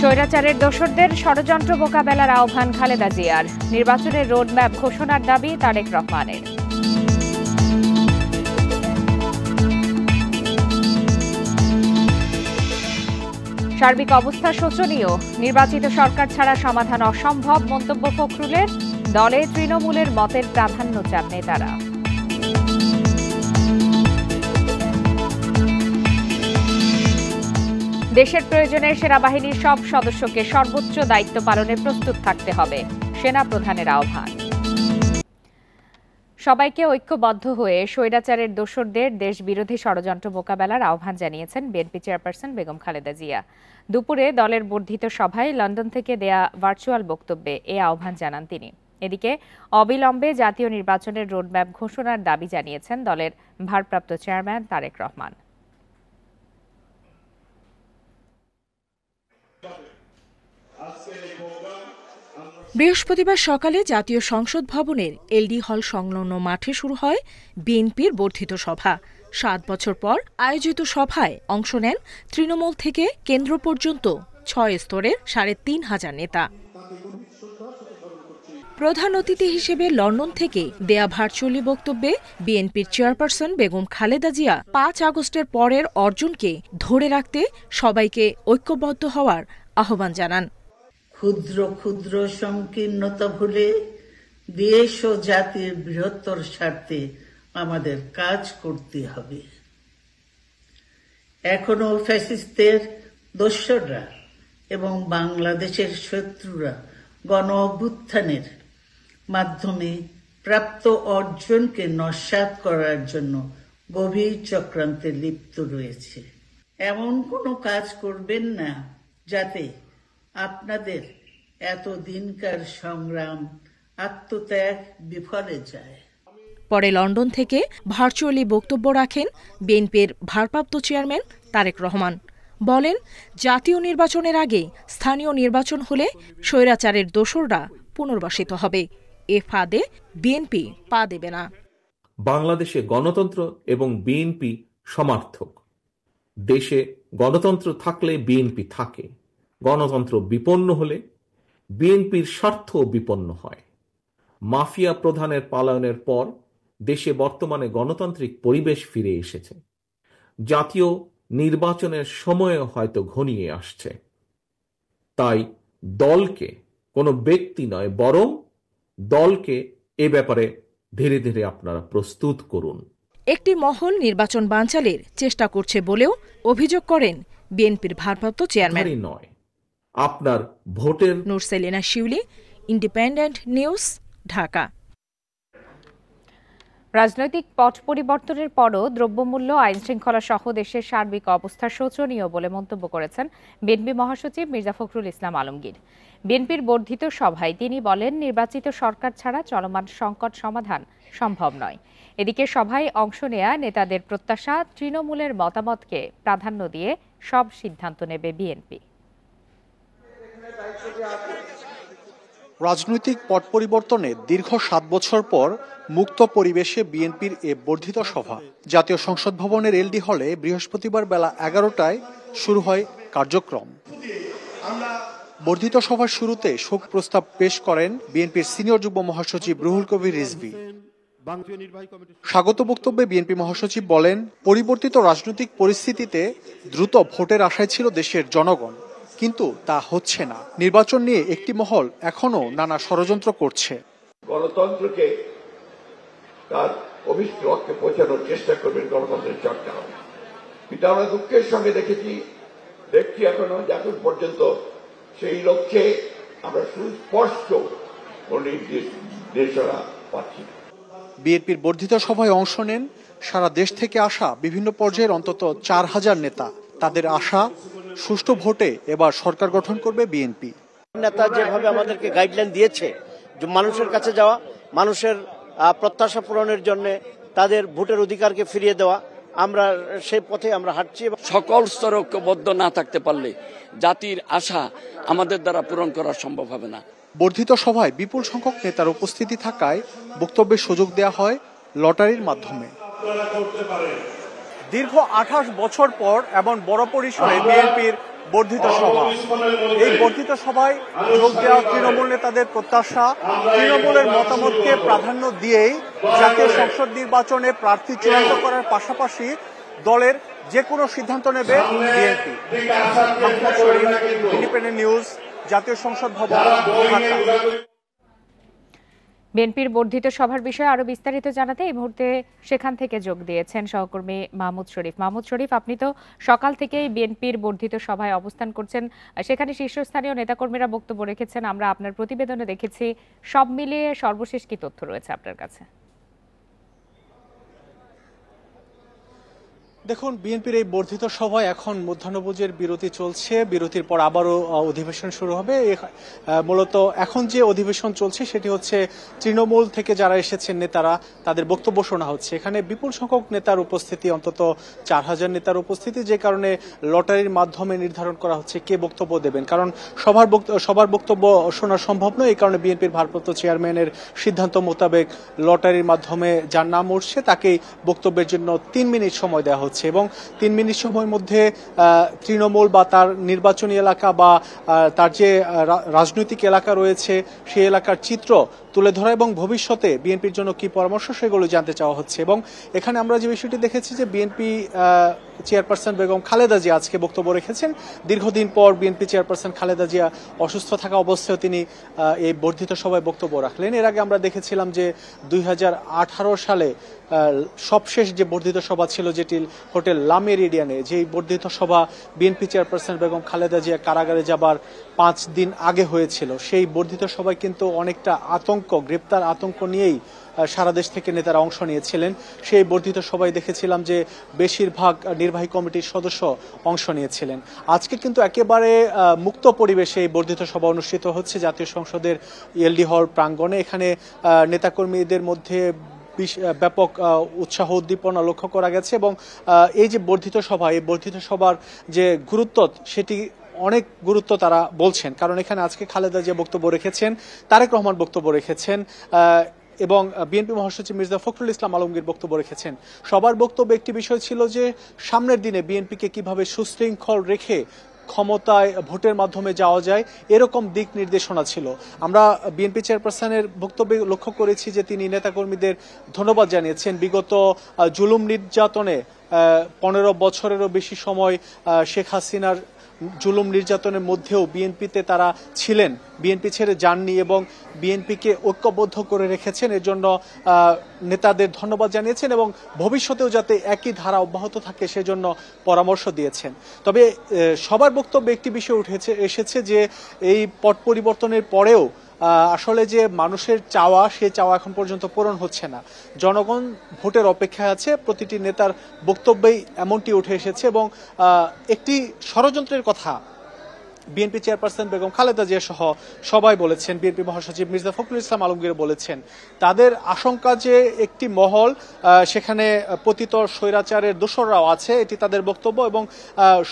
স্বৈরাচারের দোসরদের ষড়যন্ত্র মোকাবেলার আহ্বান খালেদা জিয়ার। নির্বাচনের রোডম্যাপ ঘোষণার দাবি তারেক রহমানের। সার্বিক অবস্থা শোচনীয়, নির্বাচিত সরকার ছাড়া সমাধান অসম্ভব মন্তব্য ফখরুলের। দলে তৃণমূলের মতের প্রাধান্য চান নেতারা। দেশের প্রয়োজনে সেনাবাহিনীর সব সদস্যকে সর্বোচ্চ দায়িত্ব পালনে প্রস্তুত থাকতে হবে, সেনা প্রধানের আহ্বান। সবাইকে ঐক্যবদ্ধ হয়ে স্বৈরাচারের দোসরদের দেশবিরোধী ষড়যন্ত্র মোকাবেলার আহ্বান জানিয়েছেন বিএনপি চেয়ারপারসন বেগম খালেদা জিয়া। দুপুরে দলের বর্ধিত সভায় লন্ডন থেকে দেয়া ভার্চুয়াল বক্তব্যে এ আহ্বান জানান তিনি। এদিকে অবিলম্বে জাতীয় নির্বাচনের রোডম্যাপ ঘোষণার দাবি জানিয়েছেন দলের ভারপ্রাপ্ত চেয়ারম্যান তারেক রহমান। বৃহস্পতিবার সকালে জাতীয় সংসদ ভবনের এলডি হল সংলগ্ন মাঠে শুরু হয় বিএনপির বর্ধিত সভা। ৭ বছর পর আয়োজিত সভায় অংশ নেন তৃণমূল থেকে কেন্দ্র পর্যন্ত ৬ স্তরের ৩৫০০ নেতা। প্রধান অতিথি হিসেবে লন্ডন থেকে দেয়া ভার্চুয়ালি বক্তব্যে বিএনপির চেয়ারপারসন বেগম খালেদা জিয়া ৫ আগস্টের পরের অর্জনকে ধরে রাখতে সবাইকে ঐক্যবদ্ধ হওয়ার আহ্বান জানান। ক্ষুদ্র ক্ষুদ্র সংকীর্ণতা ভুলে দেশ ও জাতির বৃহত্তর স্বার্থে আমাদের কাজ করতে হবে। এখনো ফ্যাসিস্টদের দোসররা এবং বাংলাদেশের শত্রুরা গণ অভ্যুত্থানের মাধ্যমে প্রাপ্ত অর্জনকে নস্যাৎ করার জন্য গভীর চক্রান্তে লিপ্ত রয়েছে। এমন কোনো কাজ করবেন না যাতে আপনাদের এতদিনকার সংগ্রাম আত্মত্যাগ বিফলে যায়। পরে লন্ডন থেকে ভার্চুয়ালি বক্তব্য রাখেন বিএনপির ভারপ্রাপ্ত চেয়ারম্যান তারেক রহমান। বলেন, জাতীয় নির্বাচনের আগে স্থানীয় নির্বাচন হলে স্বৈরাচারের দোসররা পুনর্বাসিত হবে। এ ফাঁদে বিএনপি পা দেবে না। বাংলাদেশে গণতন্ত্র এবং বিএনপি সমার্থক। দেশে গণতন্ত্র থাকলে বিএনপি থাকে, গণতন্ত্র বিপন্ন হলে বিএনপির স্বার্থ বিপন্ন হয়। মাফিয়া প্রধানের পলায়নের পর দেশে বর্তমানে গণতান্ত্রিক পরিবেশ ফিরে এসেছে। জাতীয় নির্বাচনের সময় হয়তো ঘনিয়ে আসছে। তাই দলকে, কোনো ব্যক্তি নয় বরং দলকে এ ব্যাপারে ধীরে ধীরে আপনারা প্রস্তুত করুন। একটি মহল নির্বাচন বানচালের চেষ্টা করছে বলেও অভিযোগ করেন বিএনপির ভারপ্রাপ্ত চেয়ারম্যান। নয়, আপনার ভোটের। নুরসেলিনা শিউলি, ইন্ডিপেন্ডেন্ট নিউজ, ঢাকা। রাজনৈতিক পট পরিবর্তনের পরও দ্রব্যমূল্য, আইনশৃঙ্খলা সহ দেশের সার্বিক অবস্থা শোচনীয় বলে মন্তব্য করেছেন বিএনপি মহাসচিব মির্জা ফখরুল ইসলাম আলমগীর। বিএনপির বর্ধিত সভায় তিনি বলেন, নির্বাচিত সরকার ছাড়া চলমান সংকট সমাধান সম্ভব নয়। এদিকে সভায় অংশ নেয়া নেতাদের প্রত্যাশা, তৃণমূলের মতামতকে প্রাধান্য দিয়ে সব সিদ্ধান্ত নেবে বিএনপি। রাজনৈতিক পট পরিবর্তনে দীর্ঘ ৭ বছর পর মুক্ত পরিবেশে বিএনপির এ বর্ধিত সভা জাতীয় সংসদ ভবনের এলডি হলে বৃহস্পতিবার বেলা ১১টায় শুরু হয় কার্যক্রম। বর্ধিত সভার শুরুতে শোক প্রস্তাব পেশ করেন বিএনপির সিনিয়র যুগ্ম মহাসচিব রুহুল কবির রিজভী। স্বাগত বক্তব্যে বিএনপি মহাসচিব বলেন, পরিবর্তিত রাজনৈতিক পরিস্থিতিতে দ্রুত ভোটের আশায় ছিল দেশের জনগণ, কিন্তু তা হচ্ছে না। নির্বাচন নিয়ে একটি মহল এখনো নানা ষড়যন্ত্র করছে। গণতন্ত্রকে তার অভিষ্ট লক্ষ্যে পৌঁছানোর চেষ্টা করবেন, গণতন্ত্রের চর্চা হবে। কিন্তু আমরা দুঃখের সঙ্গে দেখছি এখনো যতক্ষণ পর্যন্ত সেই লক্ষ্যে আমরা সুস্পষ্ট নির্দেশনা পাচ্ছি না। বিএনপির বর্ধিত সভায় অংশ নেন সারা দেশ থেকে আসা বিভিন্ন পর্যায়ের অন্তত ৪,০০০ নেতা। তাদের আশা, সুষ্ঠু ভোটে এবার সরকার গঠন করবে বিএনপি। নেতা যেভাবে আমাদেরকে গাইডলাইন দিয়েছে, মানুষের কাছে যাওয়া, মানুষের প্রত্যাশা পূরণের জন্য তাদের ভোটের অধিকারকে ফিরিয়ে দেওয়া, আমরা সেই পথে আমরা হাঁটছি। সকল স্তরে ঐক্যবদ্ধ না থাকতে পারলে জাতির আশা আমাদের দ্বারা পূরণ করা সম্ভব হবে না। বর্ধিত সভায় বিপুল সংখ্যক নেতার উপস্থিতি থাকায় বক্তব্যের সুযোগ দেওয়া হয় লটারির মাধ্যমে। দীর্ঘ ২৮ বছর পর এমন বড় পরিসরে বিএনপির বর্ধিত সভা। এই বর্ধিত সভায় যোগ দেওয়া তৃণমূল নেতাদের প্রত্যাশা, তৃণমূলের মতামতকে প্রাধান্য দিয়েই জাতীয় সংসদ নির্বাচনে প্রার্থী চূড়ান্ত করার পাশাপাশি দলের যে কোনো সিদ্ধান্ত নেবে বিএনপি। মাহমুদ শরীফ, ইন্ডিপেন্ডেন্ট নিউজ, জাতীয় সংসদ ভবন, ঢাকা। বিএনপির বর্ধিত সভার বিষয়ে আরো বিস্তারিত জানাতে এই মুহূর্তে সেখান থেকে যোগ দিয়েছেন সহকর্মী মাহমুদ শরীফ। মাহমুদ শরীফ, আপনি তো সকাল থেকেই বিএনপির বর্ধিত সভায় অবস্থান করছেন, সেখানে শীর্ষস্থানীয় নেতাকর্মীরা বক্তব্য রেখেছেন, আমরা আপনার প্রতিবেদনে দেখেছি। সব মিলিয়ে সর্বশেষ কি তথ্য রয়েছে আপনার কাছে? দেখুন, বিএনপির এই বর্ধিত সভায় এখন মধ্যাহ্নভোজের বিরতি চলছে, বিরতির পর আবারও অধিবেশন শুরু হবে। মূলত এখন যে অধিবেশন চলছে সেটি হচ্ছে তৃণমূল থেকে যারা এসেছেন নেতারা, তাদের বক্তব্য শোনা হচ্ছে। এখানে বিপুল সংখ্যক নেতার উপস্থিতি, অন্তত 4000 নেতার উপস্থিতি, যে কারণে লটারির মাধ্যমে নির্ধারণ করা হচ্ছে কে বক্তব্য দেবেন, কারণ সবার বক্তব্য শোনা সম্ভব নয়। এই কারণে বিএনপির ভারপ্রাপ্ত চেয়ারম্যানের সিদ্ধান্ত মোতাবেক লটারির মাধ্যমে যার নাম উঠছে তাকেই বক্তব্যের জন্য 3 মিনিট সময় দেওয়া হচ্ছে এবং 3 মিনিট সময়ের মধ্যে তৃণমূল বা তার নির্বাচনী এলাকা বা তার যে রাজনৈতিক এলাকা রয়েছে সেই এলাকার চিত্র তুলে ধরা এবং ভবিষ্যতে বিএনপির জন্য কি পরামর্শ সেগুলো জানতে চাওয়া হচ্ছে। এবং এখানে আমরা যে বিষয়টি দেখেছি যে বিএনপি চেয়ারপারসন বেগম খালেদা জিয়া আজকে বক্তব্য রেখেছেন। দীর্ঘদিন পর বিএনপি চেয়ারপারসন খালেদা জিয়া অসুস্থ থাকা অবস্থায় তিনি এই বর্ধিত সভায় বক্তব্য রাখলেন। এর আগে আমরা দেখেছিলাম যে 2018 সালে সবশেষ যে বর্ধিত সভা ছিল, যেটি হোটেল লা মেরিডিয়ানে, যেই বর্ধিত সভা বিএনপি চেয়ারপারসন বেগম খালেদা জিয়া কারাগারে যাবার 5 দিন আগে হয়েছিল, সেই বর্ধিত সভায় কিন্তু অনেকটা গ্রেপ্তার আতঙ্ক নিয়েই সারা দেশ থেকে নেতারা অংশ নিয়েছিলেন। সেই বর্ধিত সভায় দেখেছিলাম যে বেশিরভাগ নির্বাহী কমিটির সদস্য অংশ নিয়েছিলেন। আজকে কিন্তু একেবারে মুক্ত পরিবেশে এই বর্ধিত সভা অনুষ্ঠিত হচ্ছে জাতীয় সংসদের এলডি হল প্রাঙ্গণে। এখানে নেতাকর্মীদের মধ্যে ব্যাপক উৎসাহ উদ্দীপনা লক্ষ্য করা গেছে এবং এই যে বর্ধিত সভা, এই বর্ধিত সভার যে গুরুত্ব সেটি অনেক গুরুত্ব তারা বলছেন, কারণ এখানে আজকে খালেদা জিয়া বক্তব্য রেখেছেন, তারেক রহমান বক্তব্য রেখেছেন এবং বিএনপি মহাসচিব মির্জা ফখরুল ইসলাম আলমগীর বক্তব্য রেখেছেন। সবার বক্তব্য একটি বিষয় ছিল যে সামনের দিনে বিএনপিকে কিভাবে সুশৃঙ্খল রেখে ক্ষমতায় ভোটের মাধ্যমে যাওয়া যায়, এরকম দিক নির্দেশনা ছিল। আমরা বিএনপি চেয়ারপারসনের বক্তব্যে লক্ষ্য করেছি যে তিনি নেতাকর্মীদের ধন্যবাদ জানিয়েছেন। বিগত জুলুম নির্যাতনে 15 বছরেরও বেশি সময় শেখ হাসিনার জুলুম নির্যাতনের মধ্যেও বিএনপিতে তারা ছিলেন, বিএনপি ছেড়ে যাননি এবং বিএনপিকে ঐক্যবদ্ধ করে রেখেছেন। এর জন্য নেতাদের ধন্যবাদ জানিয়েছেন এবং ভবিষ্যতেও যাতে একই ধারা অব্যাহত থাকে সেজন্য পরামর্শ দিয়েছেন। তবে সবার বক্তব্যে একটি বিষয় এসেছে যে এই পট পরিবর্তনের পরেও আসলে যে মানুষের চাওয়া, সে চাওয়া এখন পর্যন্ত পূরণ হচ্ছে না। জনগণ ভোটের অপেক্ষায় আছে, প্রতিটি নেতার বক্তব্যেই এমনটি উঠে এসেছে এবং একটি ষড়যন্ত্রের কথা বিএনপি চেয়ারপারসন বেগম খালেদা জিয়া সহ সবাই বলেছেন। বিএনপি মহাসচিব মির্জা ফখরুল ইসলাম আলমগীর বলেছেন তাদের আশঙ্কা যে একটি মহল সেখানে পতিত স্বৈরাচারের দোসররাও আছে, এটি তাদের বক্তব্য এবং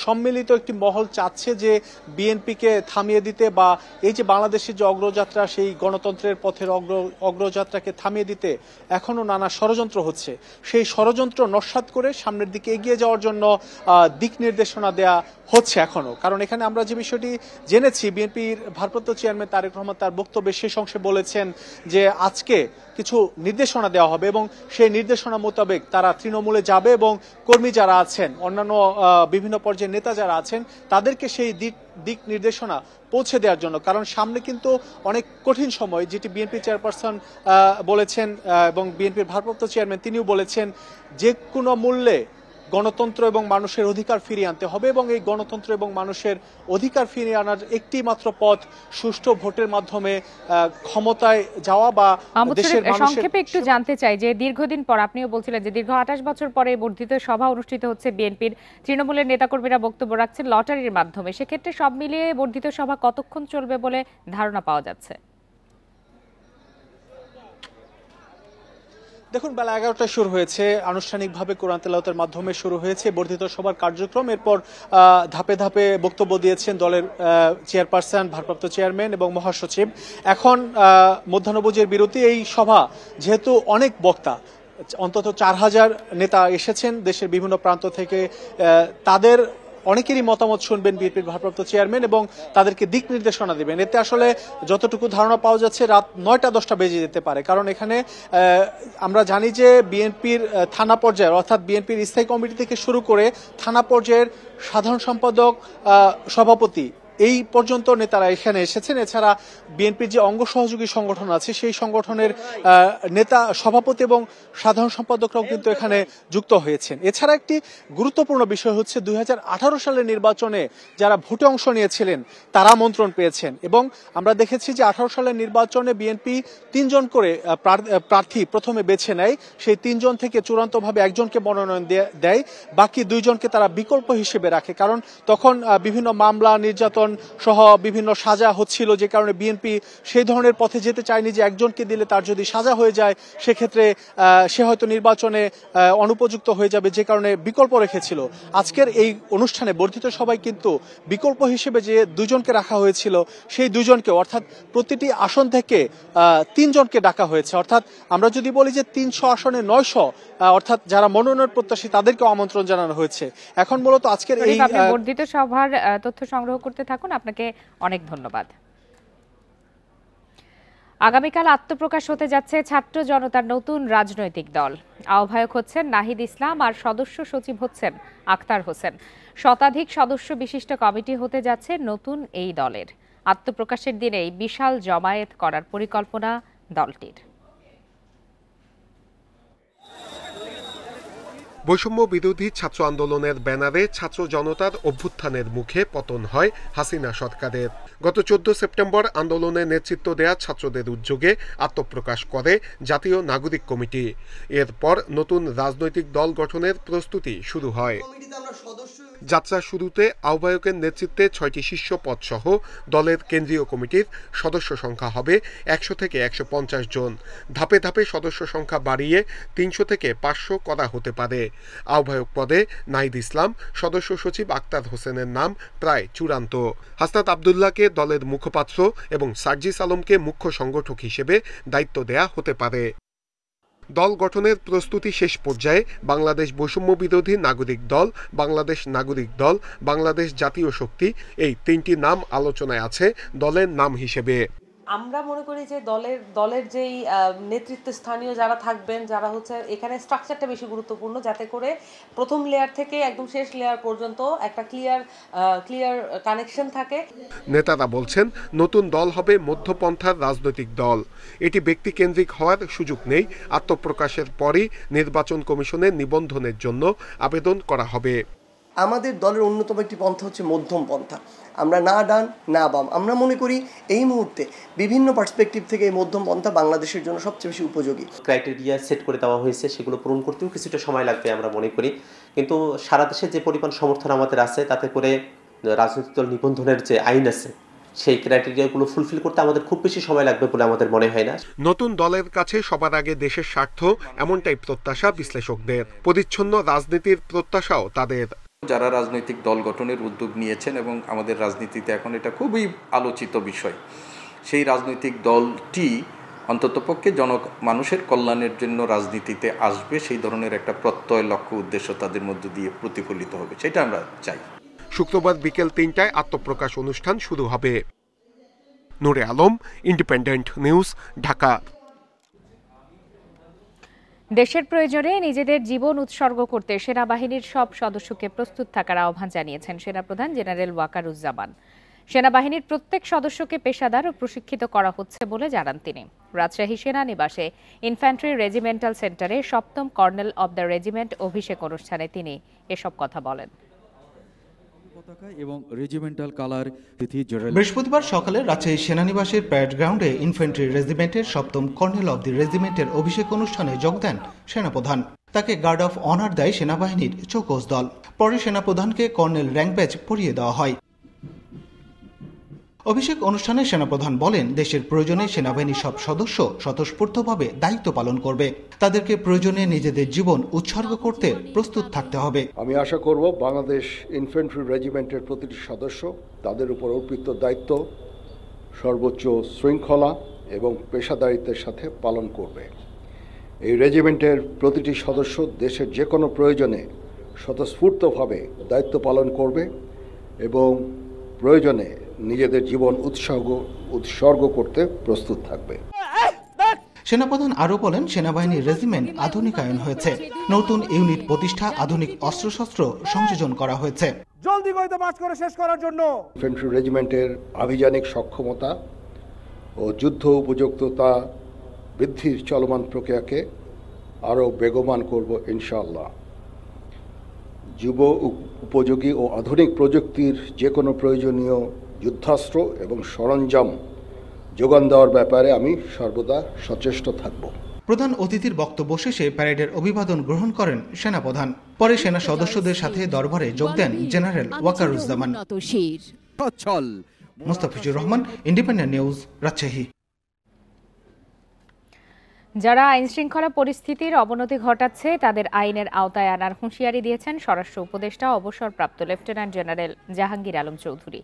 সম্মিলিত একটি মহল চাচ্ছে যে বিএনপিকে থামিয়ে দিতে বা এই যে বাংলাদেশের যে অগ্রযাত্রা, সেই গণতন্ত্রের পথের অগ্রযাত্রাকে থামিয়ে দিতে এখনো নানা ষড়যন্ত্র হচ্ছে। সেই ষড়যন্ত্র নস্যাৎ করে সামনের দিকে এগিয়ে যাওয়ার জন্য দিক নির্দেশনা দেয়া হচ্ছে এখনো। কারণ এখানে আমরা যে বিষয়টি জেনেছি, বিএনপির ভারপ্রাপ্ত চেয়ারম্যান তারেক রহমান তার বক্তব্যের শেষ অংশে বলেছেন যে আজকে কিছু নির্দেশনা দেওয়া হবে এবং সেই নির্দেশনা মোতাবেক তারা তৃণমূলে যাবে এবং কর্মী যারা আছেন, অন্যান্য বিভিন্ন পর্যায়ের নেতা যারা আছেন, তাদেরকে সেই দিক নির্দেশনা পৌঁছে দেওয়ার জন্য। কারণ সামনে কিন্তু অনেক কঠিন সময়, যেটি বিএনপি চেয়ারপারসন বলেছেন এবং বিএনপির ভারপ্রাপ্ত চেয়ারম্যান তিনিও বলেছেন যে কোনো মূল্যে গণতন্ত্র এবং মানুষের অধিকার ফিরিয়ে আনতে হবে এবং এই গণতন্ত্র এবং মানুষের অধিকার ফিরিয়ে আনার একটি মাত্র পথ সুষ্ঠু ভোটের মাধ্যমে ক্ষমতায় যাওয়া বা দেশের মানুষের। সংক্ষেপে একটু জানতে চাই যে দীর্ঘদিন পর, আপনিও বলছিলেন যে দীর্ঘ 28 বছর পরে বর্ধিত সভা অনুষ্ঠিত হচ্ছে বিএনপির, তৃণমূলের নেতাকর্মীরা বক্তব্য রাখছেন লটারির মাধ্যমে, সেক্ষেত্রে সব মিলিয়ে বর্ধিত সভা কতক্ষণ চলবে বলে ধারণা পাওয়া যাচ্ছে? দেখুন, বেলা 11টায় শুরু হয়েছে, আনুষ্ঠানিকভাবে কোরআন তেলাওয়াতের মাধ্যমে শুরু হয়েছে বর্ধিত সভার কার্যক্রম। এরপর ধাপে ধাপে বক্তব্য দিয়েছেন দলের চেয়ারপারসন, ভারপ্রাপ্ত চেয়ারম্যান এবং মহাসচিব। এখন মধ্যাহ্নভোজের বিরতি। এই সভা যেহেতু অনেক বক্তা, অন্তত 4000 নেতা এসেছেন দেশের বিভিন্ন প্রান্ত থেকে, তাদের অনেকেরই মতামত শুনবেন বিএনপির ভারপ্রাপ্ত চেয়ারম্যান এবং তাদেরকে দিক নির্দেশনা দিবেন। এতে আসলে যতটুকু ধারণা পাওয়া যাচ্ছে রাত 9টা-10টা বেজে যেতে পারে, কারণ এখানে আমরা জানি যে বিএনপির থানা পর্যায়ের অর্থাৎ বিএনপির স্থায়ী কমিটি থেকে শুরু করে থানা পর্যায়ের সাধারণ সম্পাদক, সভাপতি এই পর্যন্ত নেতারা এখানে এসেছেন। এছাড়া বিএনপির যে অঙ্গ সহযোগী সংগঠন আছে সেই সংগঠনের নেতা, সভাপতি এবং সাধারণ সম্পাদকরাও কিন্তু এখানে যুক্ত হয়েছেন। এছাড়া একটি গুরুত্বপূর্ণ বিষয় হচ্ছে 2018 সালের নির্বাচনে যারা ভোটে অংশ নিয়েছিলেন তারা আমন্ত্রণ পেয়েছেন এবং আমরা দেখেছি যে 18 সালের নির্বাচনে বিএনপি 3 জন করে প্রার্থী প্রথমে বেছে নেয়। সেই 3 জন থেকে চূড়ান্তভাবে একজনকে মনোনয়ন দেয়, বাকি 2 জনকে তারা বিকল্প হিসেবে রাখে। কারণ তখন বিভিন্ন মামলা, নির্যাতন সহ বিভিন্ন সাজা হচ্ছিল, যে কারণে বিএনপি সেই ধরনের পথে যেতে চায়নি যে একজনকে দিলে তার যদি সাজা হয়ে যায় সেক্ষেত্রে সে হয়তো নির্বাচনে অনুপযুক্ত হয়ে যাবে, যে কারণে বিকল্প রেখেছিল। আজকের এই অনুষ্ঠানে বর্ধিত সভায় কিন্তু বিকল্প হিসেবে যে 2 জনকে রাখা হয়েছিল সেই 2 জনকে, অর্থাৎ প্রতিটি আসন থেকে 3 জনকে ডাকা হয়েছে। অর্থাৎ আমরা যদি বলি যে 300 আসনে 900, অর্থাৎ যারা মনোনয়ন প্রত্যাশী তাদেরকেও আমন্ত্রণ জানানো হয়েছে। এখন মূলত আজকের এই বর্ধিত সভার তথ্য সংগ্রহ করতে থাকুন। আপনাকে অনেক ধন্যবাদ। আগামীকাল আত্মপ্রকাশ হতে যাচ্ছে ছাত্র জনতার নতুন রাজনৈতিক দল। আহ্বায়ক হচ্ছেন নাহিদ ইসলাম আর সদস্য সচিব হচ্ছেন আক্তার হোসেন। শতাধিক সদস্য বিশিষ্ট কমিটি হতে যাচ্ছে নতুন এই দলের। আত্মপ্রকাশের দিনেই বিশাল জমায়েত করার পরিকল্পনা দলটির। বৈষম্য বিরোধী ছাত্র আন্দোলনের ব্যানারে ছাত্র জনতার অভ্যুত্থানের মুখে পতন হয় হাসিনা সরকারের। গত 14 সেপ্টেম্বর আন্দোলনে নেতৃত্ব দেয়া ছাত্রদের উদ্যোগে আত্মপ্রকাশ করে জাতীয় নাগরিক কমিটি। এরপর নতুন রাজনৈতিক দল গঠনের প্রস্তুতি শুরু হয়। যাত্রা শুরুতে আহ্বায়কের নেতৃত্বে 6টি শীর্ষ পদ সহ দলের কেন্দ্রীয় কমিটির সদস্য সংখ্যা হবে 100 থেকে 150 জন। ধাপে ধাপে সদস্য সংখ্যা বাড়িয়ে 300 থেকে 500 করা হতে পারে। আহ্বায়ক পদে নাহিদ ইসলাম, সদস্য সচিব আক্তার হোসেনের নাম প্রায় চূড়ান্ত। হাসনাত আব্দুল্লাহকে দলের মুখপাত্র এবং সার্জিস আলমকে মুখ্য সংগঠক হিসেবে দায়িত্ব দেয়া হতে পারে। দল গঠনের প্রস্তুতি শেষ পর্যায়ে বাংলাদেশ বৈষম্য বিরোধী নাগরিক দল, বাংলাদেশ নাগরিক দল, বাংলাদেশ জাতীয় শক্তি, এই 3টি নাম আলোচনায় আছে দলের নাম হিসেবে। আমরা মনে করি যে দলের যেই নেতৃত্ব স্থানীয় যারা থাকবেন, যারা হচ্ছে এখানে স্ট্রাকচারটা বেশি গুরুত্বপূর্ণ, যাতে করে প্রথম লেয়ার থেকে একদম শেষ লেয়ার পর্যন্ত একটা ক্লিয়ার কানেকশন থাকে। নেতারা বলছেন নতুন দল হবে মধ্যপন্থার রাজনৈতিক দল। এটি ব্যক্তিকেন্দ্রিক হওয়ার সুযোগ নেই। আত্মপ্রকাশের পরই নির্বাচন কমিশনের নিবন্ধনের জন্য আবেদন করা হবে। আমাদের দলের অন্যতম একটি পন্থা হচ্ছে মধ্যম পন্থা। আমরা না ডান না বাম, আমরা মনে করি এই মুহূর্তে বিভিন্ন পার্সপেক্টিভ থেকে এই মধ্যম পন্থা বাংলাদেশের জন্য সবচেয়ে বেশি উপযোগী। ক্রাইটেরিয়া সেট করে দেওয়া হয়েছে, সেগুলো পূরণ করতেও কিছুটা সময় লাগবে আমরা মনে করি, কিন্তু সারা দেশে যে পরিমাণ সমর্থন আমাদের আছে তাতে করে রাজনৈতিক দল নিবন্ধনের যে আইন আছে সেই ক্রাইটেরিয়াগুলো ফুলফিল করতে আমাদের খুব বেশি সময় লাগবে বলে আমাদের মনে হয় না। নতুন দলের কাছে সবার আগে দেশের স্বার্থ, এমনটাই প্রত্যাশা বিশ্লেষকদের। পরিচ্ছন্ন রাজনীতির প্রত্যাশাও তাদের। যারা রাজনৈতিক দল গঠনের উদ্যোগ নিয়েছেন এবং আমাদের রাজনীতিতে এখন এটা খুবই আলোচিত বিষয়, সেই রাজনৈতিক দলটি অন্ততপক্ষে মানুষের কল্যাণের জন্য রাজনীতিতে আসবে, সেই ধরনের একটা প্রত্যয়, লক্ষ্য, উদ্দেশ্য তাদের মধ্য দিয়ে প্রতিফলিত হবে, সেটা আমরা চাই। শুক্রবার বিকেল 3টায় আত্মপ্রকাশ অনুষ্ঠান শুরু হবে। নূরে আলম, ইন্ডিপেন্ডেন্ট নিউজ, ঢাকা। দেশের প্রয়োজনে নিজেদের জীবন উৎসর্গ করতে সেনাবাহিনীর সব সদস্যকে প্রস্তুত থাকার আহ্বান জানিয়েছেন সেনাপ্রধান জেনারেল ওয়াকারুজ্জামান। সেনাবাহিনীর প্রত্যেক সদস্যকে পেশাদার ও প্রশিক্ষিত করা হচ্ছে বলে জানান তিনি। রাজশাহী সেনানিবাসে ইনফ্যান্ট্রি রেজিমেন্টাল সেন্টারে 7ম কর্নেল অব দ্য রেজিমেন্ট অভিষেক অনুষ্ঠানে তিনি এসব কথা বলেন। বৃহস্পতিবার সকালে রাজশাহী সেনানিবাসের প্যারেড গ্রাউন্ডে ইনফ্যান্ট্রি রেজিমেন্টের 7ম কর্নেল অব দি রেজিমেন্টের অভিষেক অনুষ্ঠানে যোগ দেন সেনাপ্রধান। তাকে গার্ড অফ অনার দেয় সেনাবাহিনীর চৌকস দল। পরে সেনাপ্রধানকে কর্নেল র্যাঙ্ক ব্যাজ পরিয়ে দেওয়া হয়। অভিষেক অনুষ্ঠানে সেনাপ্রধান বলেন, দেশের প্রয়োজনে সেনাবাহিনীর সব সদস্য স্বতঃস্ফূর্তভাবে দায়িত্ব পালন করবে। তাদেরকে প্রয়োজনে নিজেদের জীবন উৎসর্গ করতে প্রস্তুত থাকতে হবে। আমি আশা করব বাংলাদেশ ইনফ্যান্ট্রি রেজিমেন্টের প্রতিটি সদস্য তাদের উপর অর্পিত দায়িত্ব সর্বোচ্চ শৃঙ্খলা এবং পেশাদারিত্বের সাথে পালন করবে। এই রেজিমেন্টের প্রতিটি সদস্য দেশের যে কোনো প্রয়োজনে স্বতঃস্ফূর্তভাবে দায়িত্ব পালন করবে এবং প্রয়োজনে নিজেদের জীবন উৎসর্গ করতে প্রস্তুত থাকবে। সেনাপ্রধান আরও বলেন, সেনাবাহিনীর রেজিমেন্ট আধুনিকায়ন হয়েছে, নতুন ইউনিট প্রতিষ্ঠা, আধুনিক অস্ত্রশস্ত্র সংযোজন করা হয়েছে। জলদি গতিতে মার্চ করে শেষ করার জন্য ইনফ্যান্ট্রি রেজিমেন্টের আভিযানিক সক্ষমতা ও যুদ্ধ উপযুক্ততা বৃদ্ধির চলমান প্রক্রিয়াকে আরও বেগবান করব ইনশাআল্লাহ। যুব উপযোগী ও আধুনিক প্রযুক্তির যে কোনো প্রয়োজনীয় যুদ্ধাস্ত্র এবং সরঞ্জাম যোগান দেওয়ার ব্যাপারে আমি সর্বদা সচেষ্ট থাকব। প্রধান অতিথির বক্তব্য শেষে প্যারেডের অভিবাদন গ্রহণ করেন সেনাপ্রধান। পরে সেনা সদস্যদের সাথে দরবারে যোগ দেন general Waker-uz-Zaman. Mustafizur Rahman, Independent News, Rajshahi. যারা আইনশৃঙ্খলা পরিস্থিতির অবনতি ঘটাচ্ছে তাদের আইনের আওতায় আনার হুঁশিয়ারি দিয়েছেন স্বরাষ্ট্র উপদেষ্টা অবসরপ্রাপ্ত লেফটেন্যান্ট জেনারেল জাহাঙ্গীর আলম চৌধুরী।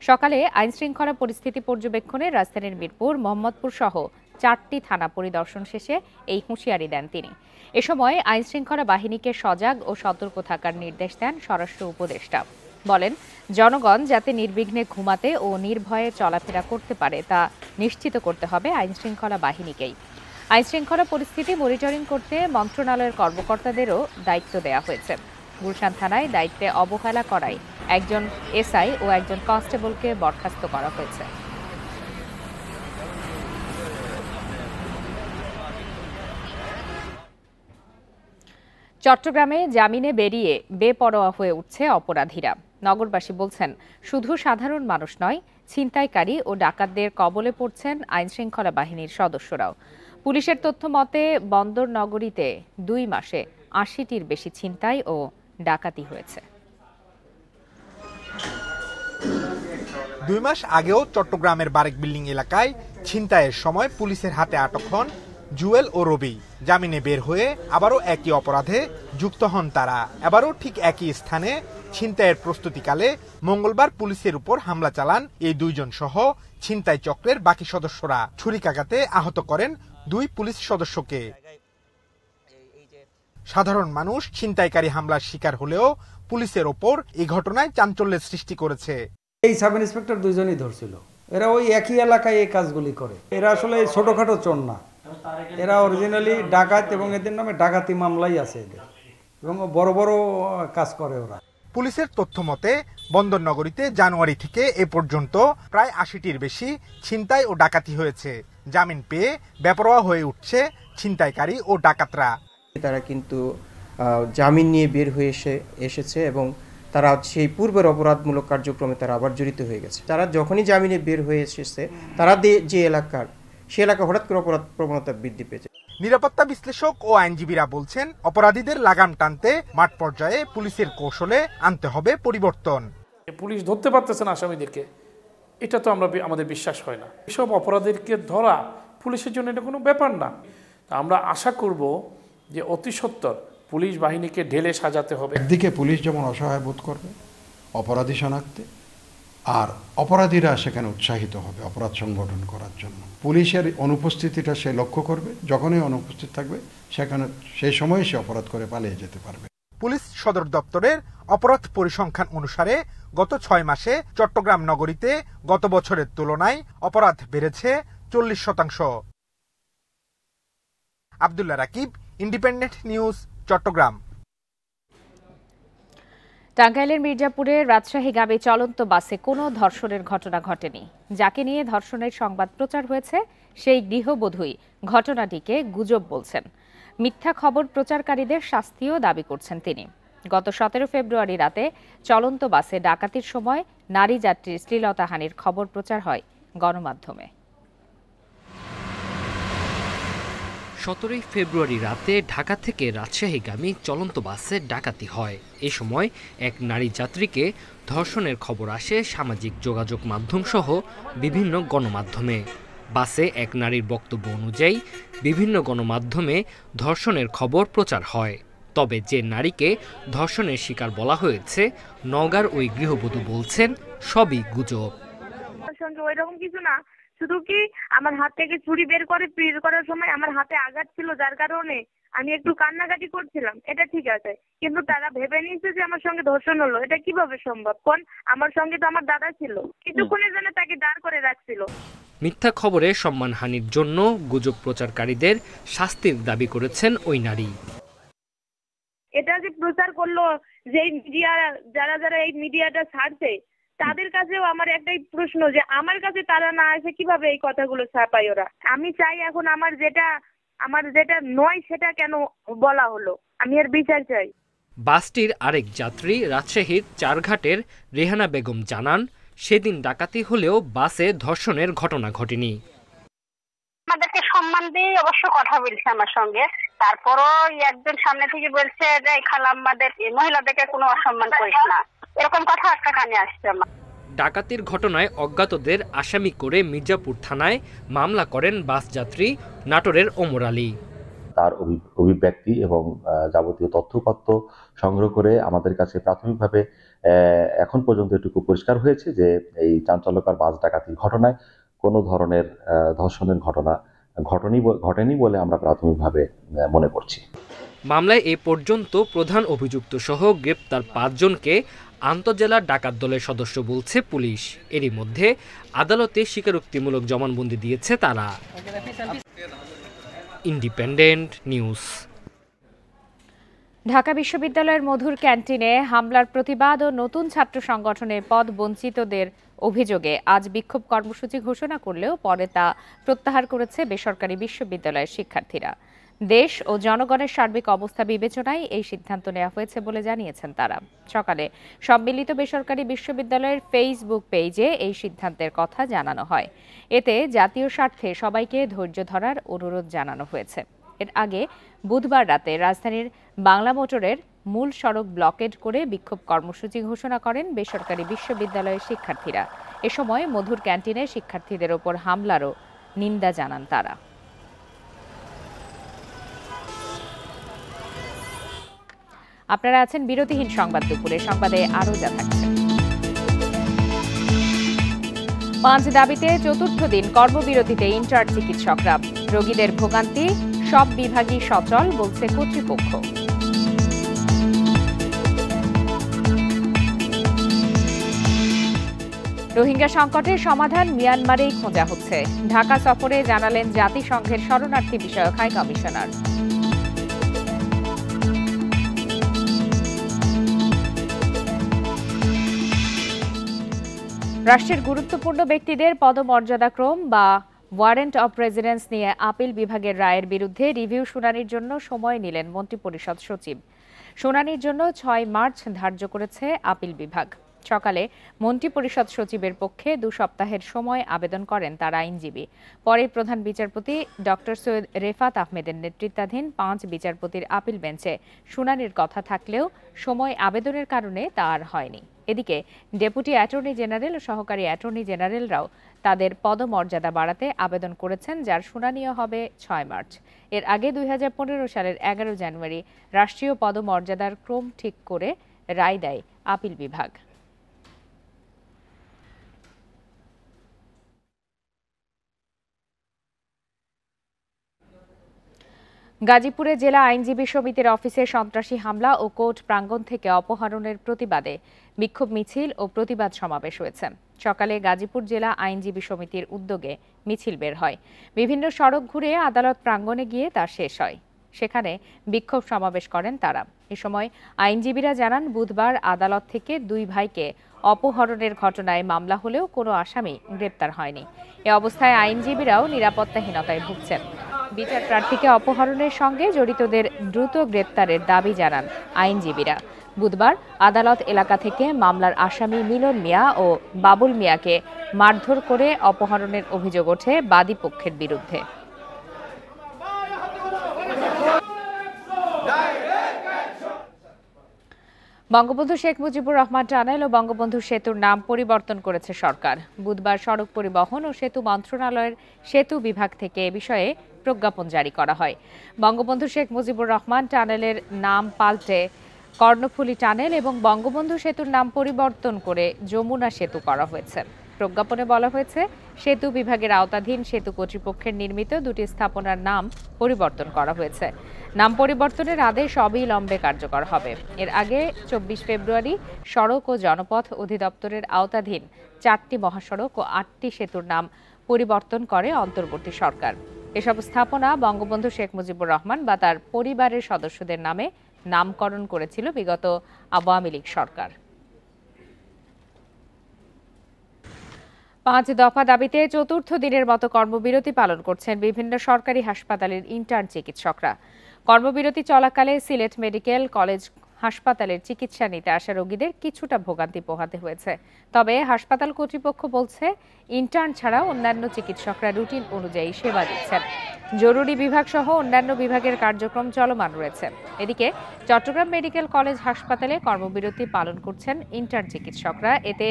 সকালে আইনশৃঙ্খলা পরিস্থিতি পর্যবেক্ষণে রাজধানীর মিরপুর, মোহাম্মদপুর সহ 4টি থানা পরিদর্শন শেষে এই হুঁশিয়ারি দেন তিনি। এ সময় আইনশৃঙ্খলা বাহিনীকে সজাগ ও সতর্ক থাকার নির্দেশ দেন স্বরাষ্ট্র উপদেষ্টা। বলেন, জনগণ যাতে নির্বিঘ্নে ঘুমাতে ও নির্ভয়ে চলাফেরা করতে পারে তা নিশ্চিত করতে হবে আইনশৃঙ্খলা বাহিনীকেই। আইনশৃঙ্খলা পরিস্থিতি মনিটরিং করতে মন্ত্রণালয়ের কর্মকর্তাদেরও দায়িত্ব দেওয়া হয়েছে। গুলশান থানায় দায়িত্বে অবহেলা করায় একজন এসআই ও একজন কনস্টেবলকে বরখাস্ত করা হয়েছে। চট্টগ্রামে জামিনে বেরিয়ে বেপরোয়া হয়ে উঠছে অপরাধীরা। নগরবাসী বলছেন, শুধু সাধারণ মানুষ নয়, ছিনতাইকারী ও ডাকাতদের কবলে পড়ছেন আইনশৃঙ্খলা বাহিনীর সদস্যরাও। পুলিশের তথ্য মতে বন্দর নগরীতে 2 মাসে 80টির বেশি ছিনতাই ও ডাকাতি হয়েছে। 2 মাস আগেও চট্টগ্রামের বারেক বিল্ডিং এলাকায় ছিনতাইয়ের সময় পুলিশের হাতে আটক হন জুয়েল ও রবি। জামিনে বের হয়ে আবারও একই অপরাধে যুক্ত হন তারা। এবারও ঠিক একই স্থানে ছিনতাইয়ের প্রস্তুতিকালে মঙ্গলবার পুলিশের উপর হামলা চালান এই 2 জন সহ ছিনতাই চক্রের বাকি সদস্যরা। ছুরিকাঘাতে আহত করেন 2 পুলিশ সদস্যকে। সাধারণ মানুষ ছিনতাইকারী হামলার শিকার হলেও পুলিশের ওপর এই ঘটনায় চাঞ্চল্যের সৃষ্টি করেছে। এই সাব ইন্সপেক্টর 2 জনই ধরছিল। এরা ওই একই এলাকায় এই কাজগুলি করে। এরা আসলে ছোটখাটো চোর না, এরা অরিজিনালি ডাকাত এবং এদের নামে ডাকাতি মামলাই আছে এদের, এবং বড় বড় কাজ করে ওরা। পুলিশের তথ্য মতে বন্দর নগরীতে জানুয়ারি থেকে এ পর্যন্ত প্রায় 80টির বেশি ছিনতাই ও ডাকাতি হয়েছে। জামিন পেয়ে বেপরোয়া হয়ে উঠছে ছিনতাইকারী ও ডাকাতরা। তারা কিন্তু জামিন নিয়ে বের হয়ে এসেছে এবং তারা সেই পূর্বের অপরাধমূলক কার্যক্রমে তারা আবার জড়িত হয়ে গেছে। তারা যখনই জামিনে বের হয়ে এসেছে, তারা যে এলাকার সে এলাকা হঠাৎ করে অপরাধ প্রবণতা বৃদ্ধি পেয়েছে। নিরাপত্তা বিশ্লেষক ও আইনজীবীরা বলছেন, অপরাধীদের লাগাম টানতে মাঠ পর্যায়ে পুলিশের কৌশলে আনতে হবে পরিবর্তন। পুলিশ ধরতে পারতেছে না আসামিদেরকে, এটা তো আমাদের বিশ্বাস হয় না। এসব অপরাধীকে ধরা পুলিশের জন্য এটা কোনো ব্যাপার না। আমরা আশা করব যে অতি সত্বর পুলিশ বাহিনীকে ঢেলে সাজাতে হবে। একদিকে পুলিশ যেমন অসহায় বোধ করবে অপরাধী শনাক্তে, আর অপরাধীরা সেখানে উৎসাহিত হবে অপরাধ সংগঠন করার জন্য। পুলিশের অনুপস্থিতিটা সে লক্ষ্য করবে, যখনই অনুপস্থিত থাকবে সেখানে সেই সময় সে অপরাধ করে পালিয়ে যেতে পারবে। পুলিশ সদর দপ্তরের অপরাধ পরিসংখ্যান অনুসারে গত 6 মাসে চট্টগ্রাম নগরীতে গত বছরের তুলনায় অপরাধ বেড়েছে 40%। Abdullah Rakib, Independent News, Chattogram. টাঙ্গাইলের মির্জাপুরের রাজশাহীগামী চলন্ত বাসে কোনো ধর্ষণের ঘটনা ঘটেনি। যাকে নিয়ে ধর্ষণের সংবাদ প্রচার হয়েছে সেই গৃহবধূই ঘটনাটিকে গুজব বলছেন। মিথ্যা খবর প্রচারকারীদের শাস্তিও দাবি করছেন তিনি। গত 17 ফেব্রুয়ারি রাতে চলন্ত বাসে ডাকাতির সময় নারী যাত্রীর শ্লীলতাহানির খবর প্রচার হয় গণমাধ্যমে। 17 ফেব্রুয়ারি রাতে ঢাকা থেকে রাজশাহীগামী চলন্ত বাসে ডাকাতি হয়। এ সময় এক নারী যাত্রীকে ধর্ষণের খবর আসে সামাজিক যোগাযোগ মাধ্যম সহ বিভিন্ন গণমাধ্যমে। বাসে এক নারীর বক্তব্য অনুযায়ী বিভিন্ন গণমাধ্যমে ধর্ষণের খবর প্রচার হয়। তবে যে নারীকে ধর্ষণের শিকার বলা হয়েছে, নওগাঁর ওই গৃহবধূ বলছেন সবই গুজব। ওইরকম কিছু না, শুধু কি আমার হাত থেকে ছুরি বের করার সময় আমার হাতে আঘাত ছিল, যার কারণে আমি একটু কান্নাকাটি করছিলাম, এটা ঠিক আছে। কিন্তু তারা ভেবে নিয়েছে যে আমার সঙ্গে ধর্ষণ হলো, এটা কিভাবে সম্ভব? কোন আমার সঙ্গে তো আমার দাদা ছিল, কিছুক্ষণের জন্য তাকে দাঁড় করে রাখছিল। মিথ্যা খবরে সম্মানহানির জন্য গুজব প্রচারকারীদের শাস্তির দাবি করেছেন ওই নারী। এটা যে প্রচার করলো, যে মিডিয়া যারা এই মিডিয়াটা ছাড়ছে, তাদের কাছেও আমার একটাই প্রশ্ন, যে আমার কাছে তারা না আসে কিভাবে এই কথাগুলো ছাপায় ওরা? আমি চাই এখন আমার যেটা নয় সেটা কেন বলা হলো, আমি এর বিচার চাই। বাসটির আরেক যাত্রী রাজশাহীর চারঘাটের রেহানা বেগম জানান, সেদিন ডাকাতি হলেও বাসে ধর্ষণের ঘটনা ঘটেনি। আমাদেরকে সম্মান দিয়ে অবশ্য কথা বলছে আমার সঙ্গে, তারপরও একজন সামনে থেকে বলছে যে খালা আমাদের মহিলাদেরকে কোনো অসম্মান করিস না, এরকম কথা একটা কানে আসছে আমার। ডাকাতির ঘটনায় অজ্ঞাতদের আসামি করে মির্জাপুর থানায় মামলা করেন বাস যাত্রী নাটোরের ওমর আলী। তার অভিব্যক্তি এবং যাবতীয় তথ্যপত্র সংগ্রহ করে আমাদের কাছে প্রাথমিকভাবে এখন পর্যন্ত এটুকু পরিষ্কার হয়েছে যে এই চাঞ্চল্যকর বাস ডাকাতির ঘটনায় কোনো ধরনের ধর্ষণের ঘটনা ঘটেনি বলে আমরা প্রাথমিকভাবে মনে করছি। মামলায় এ পর্যন্ত প্রধান অভিযুক্ত সহ গ্রেপ্তার 5 জনকে আন্তজেলা ডাকাত দলের সদস্য বলছে পুলিশ। এরই মধ্যে আদালতে স্বীকারোক্তিমূলক জবানবন্দি দিয়েছে তারা। Independent news. ঢাকা বিশ্ববিদ্যালয়ের মধুর ক্যান্টিনে হামলার প্রতিবাদ ও নতুন ছাত্র সংগঠনের পদ বঞ্চিতদের অভিযোগে আজ বিক্ষোভ কর্মসূচি ঘোষণা করলেও পরে তা প্রত্যাহার করেছে বেসরকারি বিশ্ববিদ্যালয়ের শিক্ষার্থীরা। দেশ ও জনগণের সার্বিক অবস্থা বিবেচনায় এই সিদ্ধান্ত নেওয়া হয়েছে বলে জানিয়েছেন তারা। সকালে সম্মিলিত বেসরকারি বিশ্ববিদ্যালয়ের ফেসবুক পেজে এই সিদ্ধান্তের কথা জানানো হয়। এতে জাতীয় স্বার্থে সবাইকে ধৈর্য ধরার অনুরোধ জানানো হয়েছে। এর আগে বুধবার রাতে রাজধানীর বাংলা মোটরের মূল সড়ক ব্লকেড করে বিক্ষোভ কর্মসূচি ঘোষণা করেন বেসরকারি বিশ্ববিদ্যালয়ের শিক্ষার্থীরা। এ সময় মধুর ক্যান্টিনে শিক্ষার্থীদের ওপর হামলারও নিন্দা জানান তারা। আপনারা আছেন বিরতিহীন সংবাদ দুপুরে। সংবাদে আরও যা থাকছে। 5 দাবিতে চতুর্থ দিন কর্মবিরতিতে ইন্টার্ন চিকিৎসকরা। রোগীদের ভোগান্তি সব বিভাগই সচল বলছে কর্তৃপক্ষ। রোহিঙ্গা সংকটের সমাধান মিয়ানমারেই খোঁজা হচ্ছে। ঢাকা সফরে জানালেন জাতিসংঘের শরণার্থী বিষয়ক হাই কমিশনার। রাষ্ট্রের গুরুত্বপূর্ণ ব্যক্তিদের পদমর্যাদাক্রম বা ওয়ারেন্ট অব রেজিডেন্স নিয়ে আপিল বিভাগের রায়ের বিরুদ্ধে রিভিউ শুনানির জন্য সময় নিলেন মন্ত্রিপরিষদ সচিব। শুনানির জন্য 6 মার্চ ধার্য করেছে আপিল বিভাগ। সকালে মন্ত্রিপরিষদ সচিবের পক্ষে 2 সপ্তাহের সময় আবেদন করেন তার আইনজীবী। পরে প্রধান বিচারপতি ডক্টর সৈয়দ রেফাত আহমেদের নেতৃত্বাধীন 5 বিচারপতির আপিল বেঞ্চে শুনানির কথা থাকলেও সময় আবেদনের কারণে তা আর হয়নি। এদিকে ডেপুটি অ্যাটর্নি জেনারেল ও সহকারী অ্যাটর্নি জেনারেলরাও তাদের পদমর্যাদা বাড়াতে আবেদন করেছেন, যার শুনানিও হবে 6 মার্চ। এর আগে 2015 সালের 11 জানুয়ারি রাষ্ট্রীয় পদমর্যাদার ক্রম ঠিক করে রায় দেয় আপিল বিভাগ। গাজীপুরে জেলা আইনজীবী সমিতির অফিসে সন্ত্রাসী হামলা ও কোর্ট প্রাঙ্গণ থেকে অপহরণের প্রতিবাদে বিক্ষোভ মিছিল ও প্রতিবাদ সমাবেশ হয়েছে। সকালে গাজীপুর জেলা আইনজীবী সমিতির উদ্যোগে মিছিল বের হয়। বিভিন্ন সড়ক ঘুরে আদালত প্রাঙ্গণে গিয়ে তা শেষ হয়। সেখানে বিক্ষোভ সমাবেশ করেন তারা। এ সময় আইনজীবীরা জানান, বুধবার আদালত থেকে 2 ভাইকে অপহরণের ঘটনায় মামলা হলেও কোনো আসামি গ্রেপ্তার হয়নি। এ অবস্থায় আইনজীবীরাও নিরাপত্তাহীনতায় ভুগছেন। বিচার প্রার্থীকে অপহরণের সঙ্গে জড়িতদের দ্রুত গ্রেপ্তারের দাবি জানান আইনজীবীরা। বুধবার আদালত এলাকা থেকে মামলার আসামি মিলন মিয়া ও বাবুল মিয়াকে মারধর করে অপহরণের অভিযোগ ওঠে বাদী পক্ষের বিরুদ্ধে। বঙ্গবন্ধু শেখ মুজিবুর রহমান টানেল ও বঙ্গবন্ধু সেতুর নাম পরিবর্তন করেছে সরকার। বুধবার সড়ক পরিবহন ও সেতু মন্ত্রণালয়ের সেতু বিভাগ থেকে এ বিষয়ে প্রজ্ঞাপন জারি করা হয়। বঙ্গবন্ধু শেখ মুজিবুর রহমান টানেলের নাম পাল্টে কর্ণফুলী টানেল এবং বঙ্গবন্ধু সেতুর নাম পরিবর্তন করে যমুনা সেতু করা হয়েছে। প্রজ্ঞাপনে বলা হয়েছে, সেতু বিভাগের আওতাধীন সেতু কর্তৃপক্ষের নির্মিত দুটি স্থাপনার নাম পরিবর্তন করা হয়েছে। নাম পরিবর্তনের আদেশ অবিলম্বে কার্যকর হবে। এর আগে 24 ফেব্রুয়ারি সড়ক ও জনপথ অধিদপ্তরের আওতাধীন 4টি মহাসড়ক ও 8টি সেতুর নাম পরিবর্তন করে অন্তর্বর্তী সরকার। এসব স্থাপনা বঙ্গবন্ধু শেখ মুজিবুর রহমান বা তার পরিবারের সদস্যদের নামে নামকরণ করেছিল বিগত আওয়ামী লীগ সরকার। 5 দফা দাবিতে চতুর্থ দিনের মতো কর্মবিরতি পালন করছেন বিভিন্ন সরকারি হাসপাতালের ইন্টার্ন চিকিৎসকরা। কর্মবিরতি চলাকালে সিলেট মেডিকেল কলেজ হাসপাতালের চিকিৎসা নিতে আসা রোগীদের কিছুটা ভোগান্তি পোহাতে হয়েছে। তবে হাসপাতাল কর্তৃপক্ষ বলছে, ইন্টার্ন ছাড়া অন্যান্য চিকিৎসকরা রুটিন অনুযায়ী সেবা দিচ্ছেন। জরুরি বিভাগ সহ অন্যান্য বিভাগের কার্যক্রম চলমান রয়েছে। এদিকে চট্টগ্রাম মেডিকেল কলেজ হাসপাতালে কর্মবিরতি পালন করছেন ইন্টার্ন চিকিৎসকরা। এতে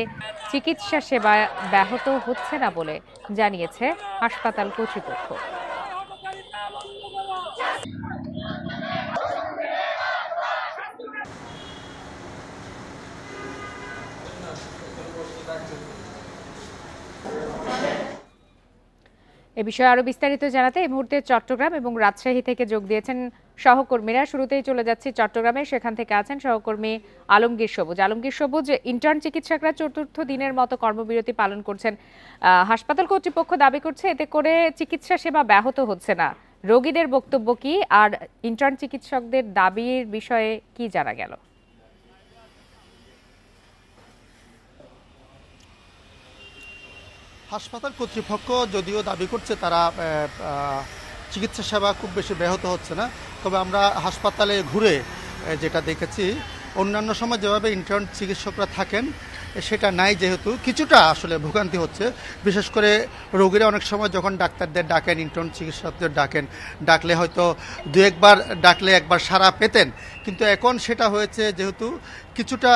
চিকিৎসা সেবা ব্যাহত হচ্ছে না বলে জানিয়েছে হাসপাতাল কর্তৃপক্ষ। এ বিষয়ে আরো বিস্তারিত জানাতে এই মুহূর্তে চট্টগ্রাম এবং রাজশাহী থেকে যোগ দিয়েছেন সহকর্মীরা। শুরুতেই চলে যাচ্ছি চট্টগ্রামে, সেখান থেকে আছেন সহকর্মী আলমগীর সবুজ। আলমগীর সবুজ, ইন্টার্ন চিকিৎসকরা চতুর্থ দিনের মতো কর্মবিরতি পালন করছেন। হাসপাতাল কর্তৃপক্ষ দাবি করছে এতে করে চিকিৎসা সেবা ব্যাহত হচ্ছে না। রোগীদের বক্তব্য কি, আর ইন্টার্ন চিকিৎসকদের দাবির বিষয়ে কি জানা গেল? হাসপাতাল কর্তৃপক্ষ যদিও দাবি করছে তারা চিকিৎসা সেবা খুব বেশি ব্যাহত হচ্ছে না, তবে আমরা হাসপাতালে ঘুরে যেটা দেখেছি, অন্যান্য সময় যেভাবে ইন্টার্ন চিকিৎসকরা থাকেন সেটা নাই, যেহেতু কিছুটা আসলে ভোগান্তি হচ্ছে। বিশেষ করে রোগীরা অনেক সময় যখন ডাক্তারদের ডাকেন, ইন্টার্ন চিকিৎসকদের ডাকলে হয়তো দু একবার ডাকলে একবার সাড়া পেতেন, কিন্তু এখন সেটা হয়েছে যেহেতু কিছুটা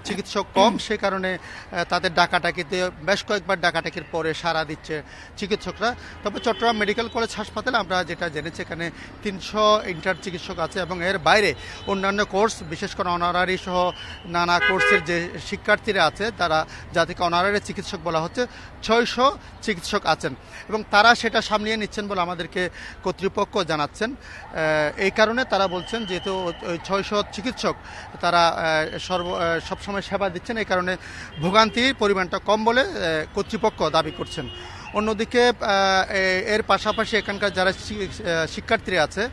চিকিৎসক কম, সে কারণে তাদের ডাকাটাকিতে বেশ কয়েকবার ডাকাটাকির পরে সাড়া দিচ্ছে চিকিৎসকরা। তবে চট্টগ্রাম মেডিকেল কলেজ হাসপাতালে আমরা যেটা জেনেছি, এখানে 300 ইন্টার্ন চিকিৎসক আছে এবং এর বাইরে অন্যান্য কোর্স, বিশেষ করে অনারারি সহ নানা কোর্সের যে শিক্ষার্থীরা আছে, তারা যাদেরকে অনারারি চিকিৎসক বলা হচ্ছে, 600 চিকিৎসক আছেন এবং তারা সেটা সামলিয়ে নিচ্ছেন বলে আমাদেরকে কর্তৃপক্ষ জানাচ্ছেন। এই কারণে তারা বলছেন যেহেতু 600 চিকিৎসক তারা সবসময় সেবা দিচ্ছেন, এই কারণে ভোগান্তির পরিমাণটা কম বলে কর্তৃপক্ষ দাবি করছেন। অন্যদিকে এর পাশাপাশি এখানকার যারা শিক্ষার্থীরা আছে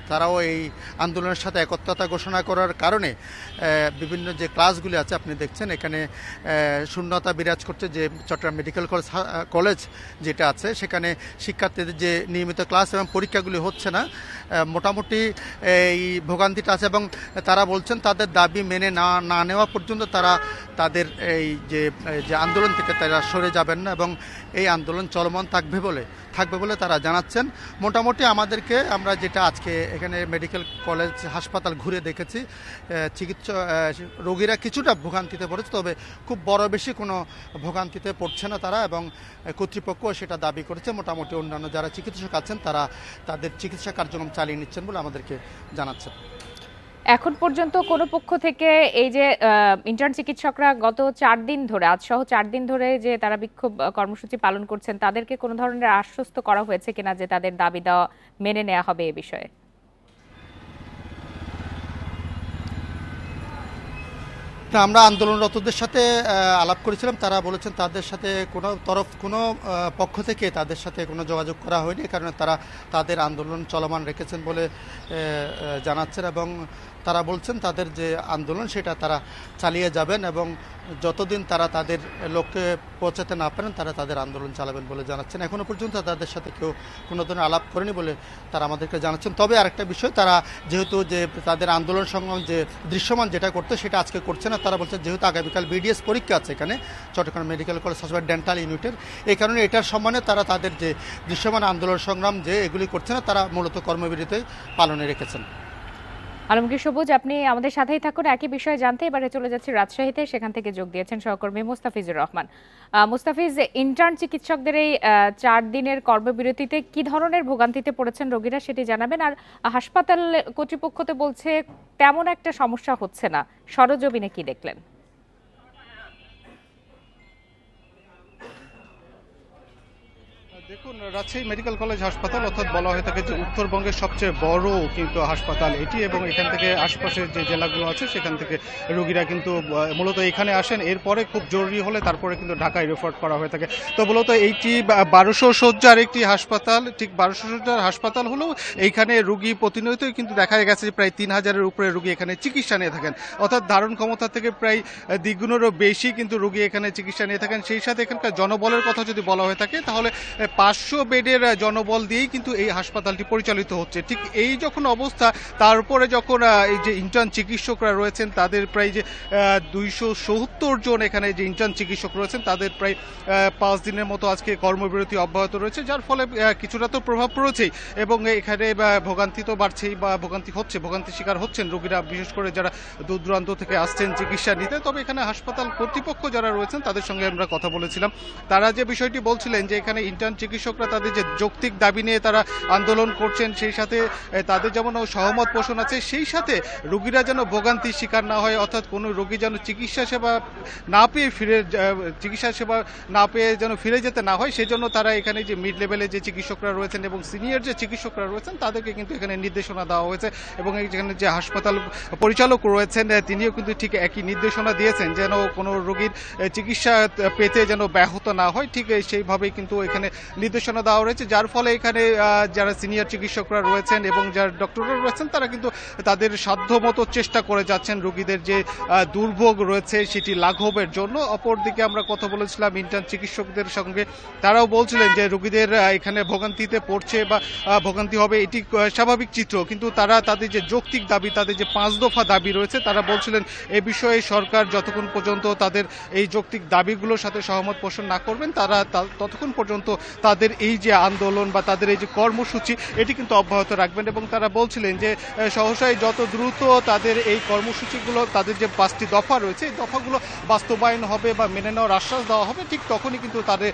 তারাও এই আন্দোলনের সাথে একত্রতা ঘোষণা করার কারণে বিভিন্ন যে ক্লাসগুলি আছে আপনি দেখছেন এখানে শূন্যতা বিরাজ করছে। যে চট্টগ্রাম মেডিকেল কলেজ যেটা আছে, সেখানে শিক্ষার্থীদের যে নিয়মিত ক্লাস এবং পরীক্ষাগুলি হচ্ছে না, মোটামুটি এই ভোগান্তিটা আছে এবং তারা বলছেন তাদের দাবি মেনে না নেওয়া পর্যন্ত তারা তাদের এই যে আন্দোলন থেকে তারা সরে যাবেন না এবং এই আন্দোলন চলমান থাকবে বলে তারা জানাচ্ছেন। মোটামুটি আমরা যেটা আজকে এখানে মেডিকেল কলেজ হাসপাতাল ঘুরে দেখেছি, রোগীরা কিছুটা ভোগান্তিতে পড়েছে, তবে খুব বড় বেশি কোনো ভোগান্তিতে পড়ছে না তারা, এবং কর্তৃপক্ষ সেটা দাবি করেছে। মোটামুটি অন্যান্য যারা চিকিৎসক আছেন তারা তাদের চিকিৎসা কার্যক্রম চালিয়ে নিচ্ছেন বলে আমাদেরকে জানাচ্ছেন। এখন পর্যন্ত কোনো পক্ষ থেকে এই যে ইন্টার্ন চিকিৎসকরা গত 4 দিন ধরে, আজ সহ 4 দিন ধরে যে তারা বিক্ষোভ কর্মসূচি পালন করছেন, তাদেরকে কোনো ধরনের আশ্বস্ত করা হয়েছে কিনা যে তাদের দাবি দেওয়া মেনে নেওয়া হবে এ বিষয়ে? আমরা আন্দোলনরতদের সাথে আলাপ করেছিলাম, তারা বলেছেন তাদের সাথে কোনো পক্ষ থেকে তাদের সাথে কোনো যোগাযোগ করা হয়নি, কারণ তারা তাদের আন্দোলন চলমান রেখেছেন বলে জানাচ্ছেন এবং তারা বলছেন তাদের যে আন্দোলন সেটা তারা চালিয়ে যাবেন এবং যতদিন তারা তাদের লক্ষ্যে পৌঁছাতে না পারেন তারা তাদের আন্দোলন চালাবেন বলে জানাচ্ছেন। এখনও পর্যন্ত তাদের সাথে কেউ কোনো ধরনের আলাপ করেনি বলে তারা আমাদেরকে জানাচ্ছেন। তবে আরেকটা বিষয়, তারা যেহেতু যে তাদের আন্দোলন সংগ্রাম যে দৃশ্যমান যেটা করতে সেটা আজকে করছে না। তারা বলছেন যেহেতু আগামীকাল বিডিএস পরীক্ষা আছে এখানে চট্টগ্রাম মেডিকেল কলেজ হাসপাতাল ডেন্টাল ইউনিটের, এই কারণে এটার সম্মানে তারা তাদের যে দৃশ্যমান আন্দোলন সংগ্রাম যে এগুলি করছে না, তারা মূলত কর্মবিরতি পালনে রেখেছেন। আলমগীর সবুজ, আপনি আমাদের সাথেই থাকুন একই বিষয়ে জানতে। এবারে চলে যাচ্ছি রাজশাহীতে, সেখান থেকে যোগ দিয়েছেন সহকর্মী মুস্তাফিজুর রহমান। মুস্তাফিজ, ইন্টার্ন চিকিৎসকদের এই 4 দিনের কর্মবিরতিতে কি ধরনের ভোগান্তিতে পড়েছেন রোগীরা সেটি জানাবেন। আর হাসপাতাল কর্তৃপক্ষ তো বলছে তেমন একটা সমস্যা হচ্ছে না, সরজমিনে কি দেখলেন? দেখুন, রাজশাহী মেডিকেল কলেজ হাসপাতাল অর্থাৎ বলা হয়ে থাকে যে উত্তরবঙ্গের সবচেয়ে বড় কিন্তু হাসপাতাল এটি, এবং এখান থেকে আশপাশের যে জেলাগুলো আছে সেখান থেকে রোগীরা কিন্তু মূলত এখানে আসেন। এরপরে খুব জরুরি হলে তারপরে কিন্তু ঢাকায় রেফার করা হয়ে থাকে। তো মূলত এইটি 1200 শয্যার একটি হাসপাতাল, ঠিক 1200 শয্যার হাসপাতাল হলেও এইখানে রোগী প্রতিনিয়তই কিন্তু দেখা গেছে যে প্রায় 3000-এর উপরে রোগী এখানে চিকিৎসা নিয়ে থাকেন, অর্থাৎ ধারণ ক্ষমতা থেকে প্রায় দ্বিগুণেরও বেশি কিন্তু রোগী এখানে চিকিৎসা নিয়ে থাকেন। সেই সাথে এখানকার জনবলের কথা যদি বলা হয়ে থাকে তাহলে 500 বেডের জনবল দিয়েই কিন্তু এই হাসপাতালটি পরিচালিত হচ্ছে। ঠিক এই যখন অবস্থা, তারপরে যখন এই যে ইন্টার্ন চিকিৎসকরা রয়েছেন তাদের প্রায় যে 270 জন এখানে যে ইন্টার্ন চিকিৎসক রয়েছেন তাদের প্রায় 5 দিনের মতো আজকে কর্মবিরতি অব্যাহত রয়েছে, যার ফলে কিছুটা তো প্রভাব পড়েছেই, এবং এখানে ভোগান্তি তো বাড়ছেই বা ভোগান্তি শিকার হচ্ছেন রোগীরা, বিশেষ করে যারা দূর দূরান্ত থেকে আসছেন চিকিৎসা নিতে। তবে এখানে হাসপাতাল কর্তৃপক্ষ যারা রয়েছেন তাদের সঙ্গে আমরা কথা বলেছিলাম, তারা যে বিষয়টি বলছিলেন যে এখানে ইন্টার্ন চিকিৎসকরা তাদের যে যৌক্তিক দাবি নিয়ে তারা আন্দোলন করছেন, সেই সাথে তাদের যেমন সহমত পোষণ আছে, সেই সাথে রোগীরা যেন ভোগান্তির শিকার না হয়, অর্থাৎ কোনো রোগী যেন চিকিৎসা সেবা না পেয়ে যেন ফিরে যেতে না হয়, সেই জন্য তারা এখানে যে মিড লেভেলে যে চিকিৎসকরা রয়েছেন এবং সিনিয়র যে চিকিৎসকরা রয়েছেন তাদেরকে কিন্তু এখানে নির্দেশনা দেওয়া হয়েছে, এবং এখানে যে হাসপাতাল পরিচালক রয়েছেন তিনিও কিন্তু ঠিক একই নির্দেশনা দিয়েছেন যেন কোনো রোগীর চিকিৎসা পেতে যেন ব্যাহত না হয়। ঠিক সেইভাবেই কিন্তু এখানে নির্দেশনা দেওয়া রয়েছে, যার ফলে এখানে যারা সিনিয়র চিকিৎসকরা রয়েছেন এবং যারা ডক্টররা রয়েছেন তারা কিন্তু তাদের সাধ্যমতো চেষ্টা করে যাচ্ছেন রোগীদের যে দুর্ভোগ রয়েছে সেটি লাঘবের জন্য। অপরদিকে আমরা কথা বলেছিলাম ইন্টার্ন চিকিৎসকদের সঙ্গে, তারাও বলছিলেন যে রোগীদের এখানে ভোগান্তিতে পড়ছে বা ভোগান্তি হবে এটি স্বাভাবিক চিত্র, কিন্তু তারা তাদের যে যৌক্তিক দাবি, তাদের যে 5 দফা দাবি রয়েছে, তারা বলছিলেন এ বিষয়ে সরকার যতক্ষণ পর্যন্ত তাদের এই যৌক্তিক দাবিগুলোর সাথে সহমত পোষণ না করবেন তারা ততক্ষণ পর্যন্ত তাদের এই যে আন্দোলন বা তাদের এই যে কর্মসূচি এটি কিন্তু অব্যাহত রাখবেন। এবং তারা বলছিলেন যে সহসাই যত দ্রুত তাদের এই কর্মসূচিগুলো, তাদের যে 5টি দফা রয়েছে এই দফাগুলো বাস্তবায়ন হবে বা মেনে নেওয়ার আশ্বাস দেওয়া হবে, ঠিক তখনই কিন্তু তাদের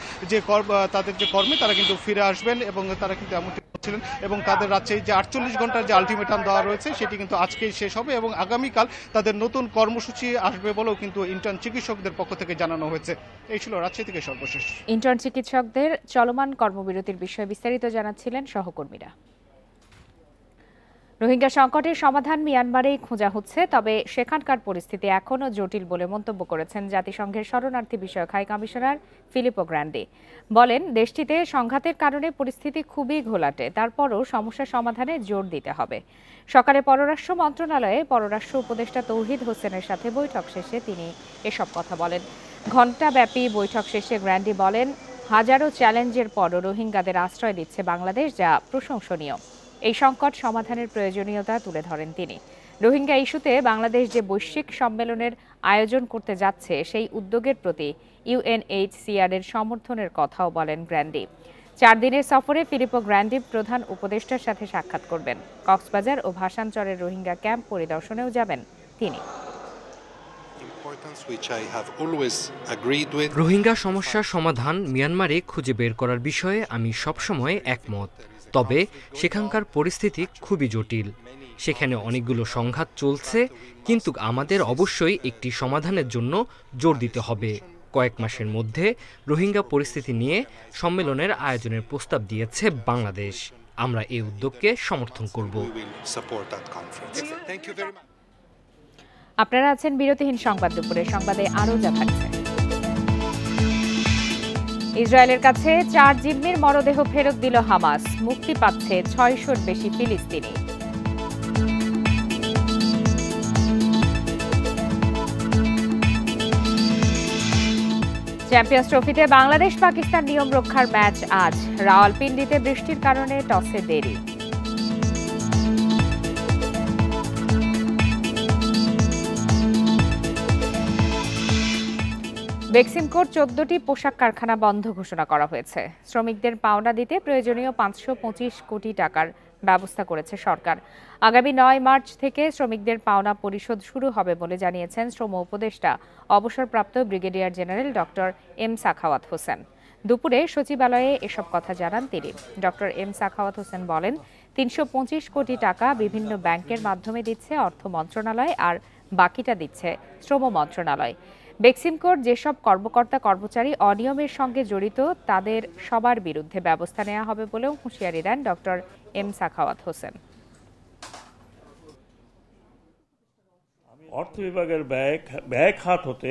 যে কর্মে তারা কিন্তু ফিরে আসবেন, এবং তারা কিন্তু এমনটি বলছিলেন। এবং তাদের রাজশাহী যে 48 ঘন্টার যে আলটিমেটাম দেওয়া রয়েছে সেটি কিন্তু আজকেই শেষ হবে, এবং আগামীকাল তাদের নতুন কর্মসূচি আসবে বলেও কিন্তু ইন্টার্ন চিকিৎসকদের পক্ষ থেকে জানানো হয়েছে। এই ছিল রাজশাহী থেকে সর্বশেষ। ইন্টার্ন চিকিৎসকদের চলমান কর্মবিরতির বিষয়ে বিস্তারিত জানাচ্ছিলেন সহকর্মীরা। রোহিঙ্গা সংকটের সমাধান মিয়ানমারেই খোঁজা হচ্ছে, তবে সেখানকার পরিস্থিতি এখনও জটিল বলে মন্তব্য করেছেন জাতিসংঘের শরণার্থী বিষয়ক হাই কমিশনার ফিলিপো গ্র্যান্ডি। বলেন, দেশটিতে সংঘাতের কারণে পরিস্থিতি খুবই ঘোলাটে, তারপরও সমস্যা সমাধানে জোর দিতে হবে। সকালে পররাষ্ট্র মন্ত্রণালয়ে পররাষ্ট্র উপদেষ্টা তৌহিদ হোসেনের সাথে বৈঠক শেষে তিনি এসব কথা বলেন। ঘণ্টাব্যাপী বৈঠক শেষে গ্র্যান্ডি বলেন, হাজারো চ্যালেঞ্জের পরও রোহিঙ্গাদের আশ্রয় দিচ্ছে বাংলাদেশ, যা প্রশংসনীয়। এই সংকট সমাধানের প্রয়োজনীয়তা তুলে ধরেন তিনি। রোহিঙ্গা ইস্যুতে বাংলাদেশ যে বৈশ্বিক সম্মেলনের আয়োজন করতে যাচ্ছে সেই উদ্যোগের প্রতি UNHCR এর সমর্থনের কথাও বলেন গ্র্যান্ডি। 4 দিনের সফরে ফিলিপো গ্র্যান্ডি প্রধান উপদেষ্টার সাথে সাক্ষাৎ করবেন। কক্সবাজার ও ভাসানচরের রোহিঙ্গা ক্যাম্প পরিদর্শনেও যাবেন তিনি। রোহিঙ্গা সমস্যার সমাধান মিয়ানমারে খুঁজে বের করার বিষয়ে আমি সবসময় একমত, তবে সেখানকার পরিস্থিতি খুবই জটিল। সেখানে অনেকগুলো সংঘাত চলছে, কিন্তু আমাদের অবশ্যই একটি সমাধানের জন্য জোর দিতে হবে। কয়েক মাসের মধ্যে রোহিঙ্গা পরিস্থিতি নিয়ে সম্মেলনের আয়োজনের প্রস্তাব দিয়েছে বাংলাদেশ। আমরা এই উদ্যোগকে সমর্থন করব। আপনারা আছেন বিরতিহীন সংবাদ দুপুরে। সংবাদে আরও যা থাকছে। ইসরায়েলের কাছে 4 জিম্মির মরদেহ ফেরত দিল হামাস। মুক্তি পাচ্ছে 600-র বেশি ফিলিস্তিনি। চ্যাম্পিয়ন্স ট্রফিতে বাংলাদেশ পাকিস্তান নিয়ম রক্ষার ম্যাচ আজ। রাওয়ালপিন্ডিতে বৃষ্টির কারণে টসে দেরি। বেক্সিমকোর 14টি পোশাক কারখানা বন্ধ ঘোষণা করা হয়েছে। শ্রমিকদের পাওনা দিতে প্রয়োজনীয় 525 কোটি টাকার ব্যবস্থা করেছে সরকার। আগামী 9 মার্চ থেকে শ্রমিকদের পাওনা পরিশোধ শুরু হবে বলে জানিয়েছেন শ্রম উপদেষ্টা অবসরপ্রাপ্ত brigadier general doctor M Sakhawat Hossain. দুপুরে সচিবালয়ে এসব কথা জানান তিনি। ডক্টর এম সাখাওয়াত হোসেন বলেন, 325 কোটি টাকা বিভিন্ন ব্যাংকের মাধ্যমে দিচ্ছে অর্থ মন্ত্রণালয়, আর বাকিটা দিচ্ছে শ্রম মন্ত্রণালয়। বেক্সিমকোর যেসব কর্মকর্তা কর্মচারী অনিয়মের সঙ্গে জড়িত তাদের সবার বিরুদ্ধে ব্যবস্থা নেওয়া হবে বলেও হুঁশিয়ারি দেন ডক্টর এম সাখাওয়াত হোসেন। অর্থ বিভাগের ব্যয় খাত হতে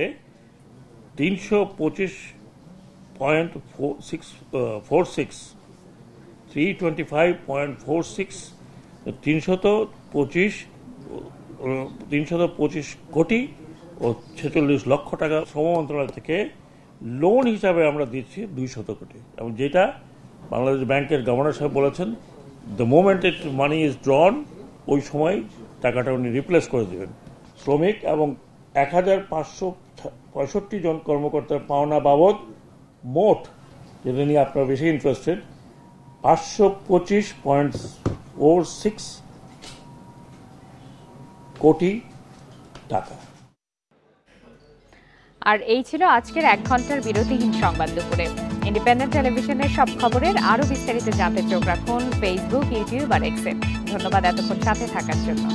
325 কোটি ও 46 লক্ষ টাকা শ্রম মন্ত্রণালয় থেকে লোন হিসাবে আমরা দিচ্ছি 200 কোটি, এবং যেটা বাংলাদেশ ব্যাংকের গভর্নর সাহেব বলেছেন the moment it money is drawn, ওই সময় টাকাটা উনি রিপ্লেস করে দেবেন। শ্রমিক এবং 1565 জন কর্মকর্তার পাওনা বাবদ মোট, যেটা নিয়ে আপনারা বেশি ইন্টারেস্টেড, 525.46 কোটি টাকা। আর এই ছিল আজকের 1 ঘন্টার বিরতিহীন সংবাদ দুপুরে। ইন্ডিপেন্ডেন্ট টেলিভিশনের সব খবরের আরো বিস্তারিত জানতে চোখ রাখুন ফেসবুক, ইউটিউব আর এক্সে। ধন্যবাদ এতক্ষণ সাথে থাকার জন্য।